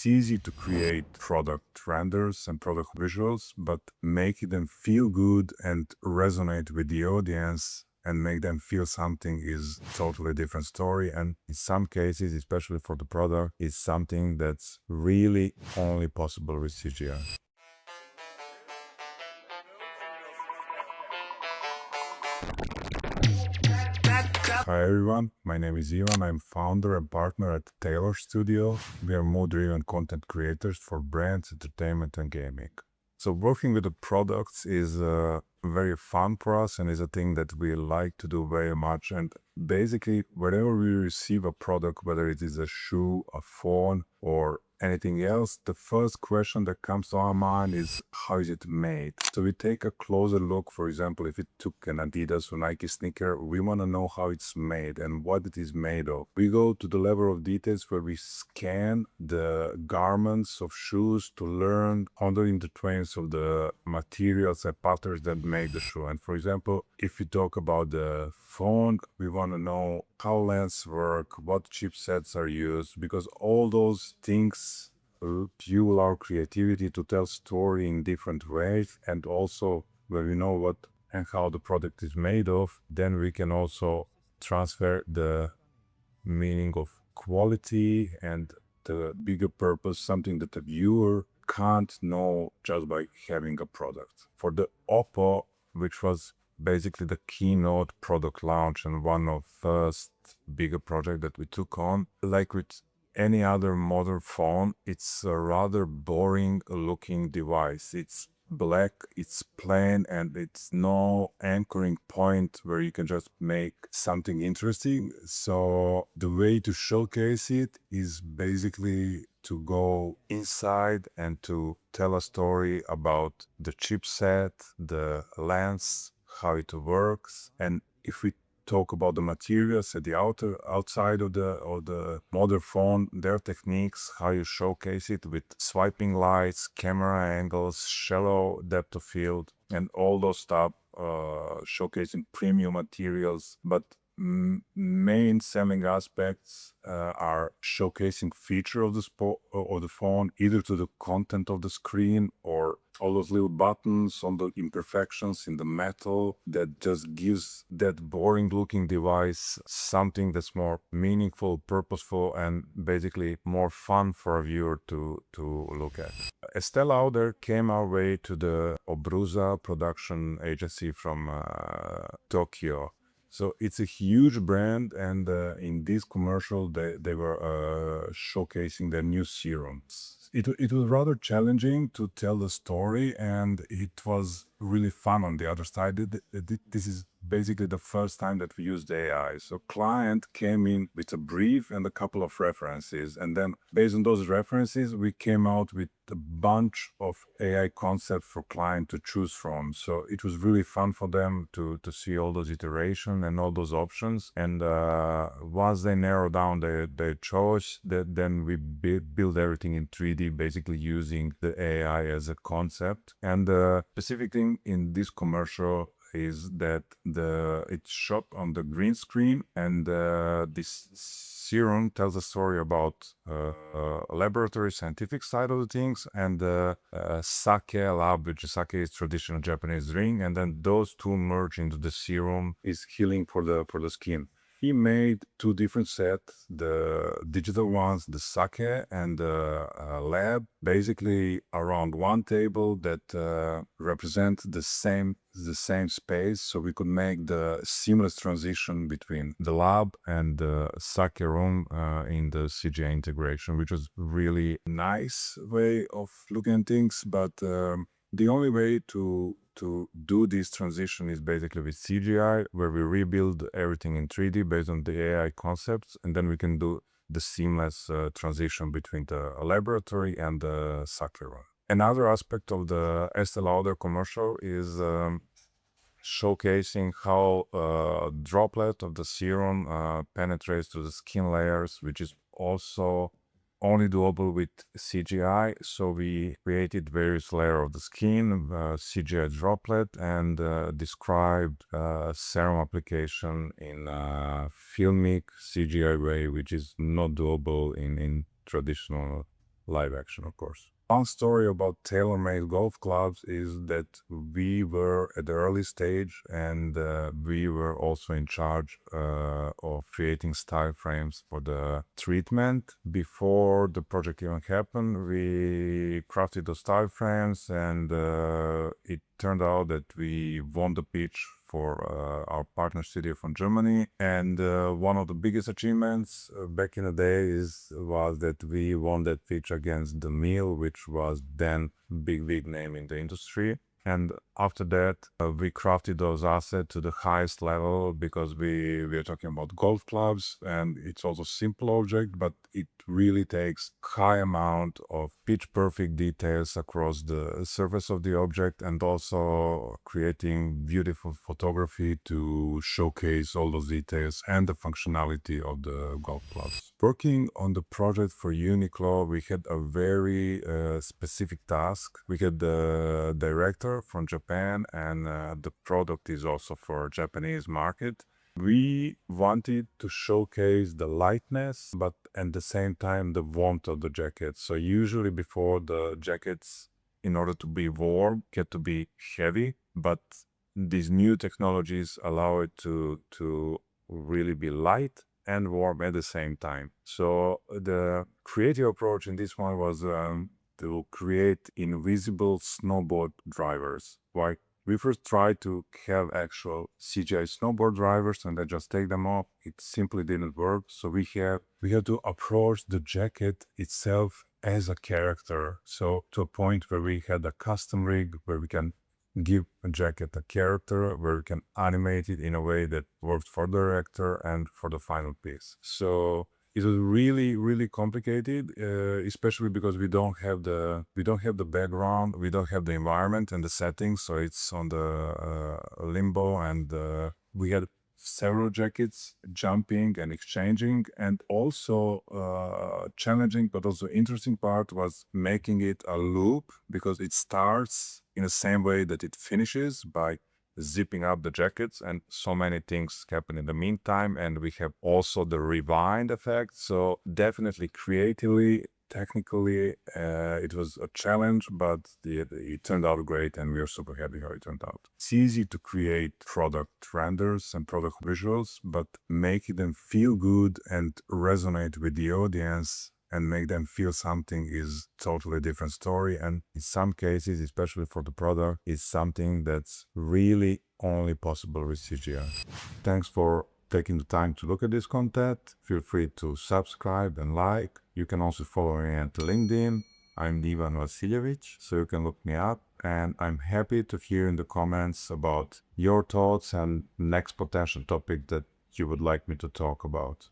It's easy to create product renders and product visuals, but making them feel good and resonate with the audience and make them feel something is totally different story. And in some cases, especially for the product, it's something that's really only possible with CGI. Hi everyone, my name is Ivan. I'm founder and partner at Taylor Studio. We are mood-driven content creators for brands, entertainment, and gaming. So working with the products is very fun for us and is a thing that we like to do very much. And basically, whenever we receive a product, whether it is a shoe, a phone, or anything else, the first question that comes to our mind is, how is it made? So we take a closer look. For example, if it took an Adidas or Nike sneaker, we want to know how it's made and what it is made of. We go to the level of details where we scan the garments of shoes to learn how the intertwines of the materials and patterns that make the shoe. And for example, if we talk about the phone, we want to know how lenses work, what chipsets are used, because all those things fuel our creativity to tell story in different ways. And also when we know what and how the product is made of, then we can also transfer the meaning of quality and the bigger purpose, something that the viewer can't know just by having a product. For the OPPO, which was basically the keynote product launch and one of first bigger project that we took on, like with any other modern phone, it's a rather boring looking device. It's black, it's plain, and it's no anchoring point where you can just make something interesting. So the way to showcase it is basically to go inside and to tell a story about the chipset, the lens, how it works. And if we talk about the materials at the outside of the modern phone, their techniques, how you showcase it with swiping lights, camera angles, shallow depth of field, and all those stuff, showcasing premium materials. But main selling aspects are showcasing feature of the phone, either to the content of the screen or all those little buttons on the imperfections in the metal that just gives that boring looking device something that's more meaningful, purposeful, and basically more fun for a viewer to look at. Estée Lauder came our way to the Obrusa production agency from Tokyo. So it's a huge brand, and in this commercial, they were showcasing their new serums. It was rather challenging to tell the story, and it was really fun on the other side. This is basically the first time that we used AI. So client came in with a brief and a couple of references, and then based on those references, we came out with a bunch of AI concepts for client to choose from. So it was really fun for them to see all those iterations and all those options. And once they narrow down their choice, then we build everything in 3D, basically using the AI as a concept. And the specific thing in this commercial is that it's shot on the green screen, and this serum tells a story about laboratory scientific side of the things, and sake lab, which is sake is traditional Japanese drink, and then those two merge into the serum is healing for the skin. He made two different sets, the digital ones, the sake, and the lab, basically around one table that represent the same space, so we could make the seamless transition between the lab and the sake room in the CGI integration, which was really nice way of looking at things. But the only way to do this transition is basically with CGI, where we rebuild everything in 3D based on the AI concepts, and then we can do the seamless transition between the laboratory and the sake room. Another aspect of the Estee Lauder commercial is showcasing how a droplet of the serum penetrates to the skin layers, which is also only doable with CGI. So we created various layers of the skin, CGI droplet, and described serum application in a filmic CGI way, which is not doable in traditional live action, of course. One story about TaylorMade golf clubs is that we were at the early stage, and we were also in charge of creating style frames for the treatment. Before the project even happened, we crafted the style frames, and it turned out that we won the pitch for our partner studio from Germany. And one of the biggest achievements back in the day was that we won that pitch against the Mill, which was then big name in the industry. And after that, we crafted those assets to the highest level, because we are talking about golf clubs, and it's also simple object, but it really takes high amount of pitch perfect details across the surface of the object, and also creating beautiful photography to showcase all those details and the functionality of the golf clubs. Working on the project for UNIQLO, we had a very specific task. We had the director from Japan, and the product is also for Japanese market. We wanted to showcase the lightness, but at the same time the warmth of the jacket. So usually before, the jackets, in order to be warm, get to be heavy, but these new technologies allow it to really be light and warm at the same time. So the creative approach in this one was to create invisible snowboard drivers. Why? We first tried to have actual CGI snowboard drivers and then just take them off. It simply didn't work. So we had to approach the jacket itself as a character. So to a point where we had a custom rig where we can give a jacket a character, where we can animate it in a way that works for the director and for the final piece. So it was really complicated, especially because we don't have the background, we don't have the environment and the settings, so it's on the limbo, and we had several jackets jumping and exchanging, and also challenging but also interesting part was making it a loop, because it starts in the same way that it finishes, by zipping up the jackets, and so many things happen in the meantime. And we have also the rewind effect. So definitely creatively, technically, it was a challenge, but it turned out great, and we are super happy how it turned out. It's easy to create product renders and product visuals, but making them feel good and resonate with the audience and make them feel something is totally different story. And in some cases, especially for the product, it's something that's really only possible with CGI. Thanks for taking the time to look at this content. Feel free to subscribe and like. You can also follow me at LinkedIn. I'm Ivan Vasiljević, so you can look me up. And I'm happy to hear in the comments about your thoughts and next potential topic that you would like me to talk about.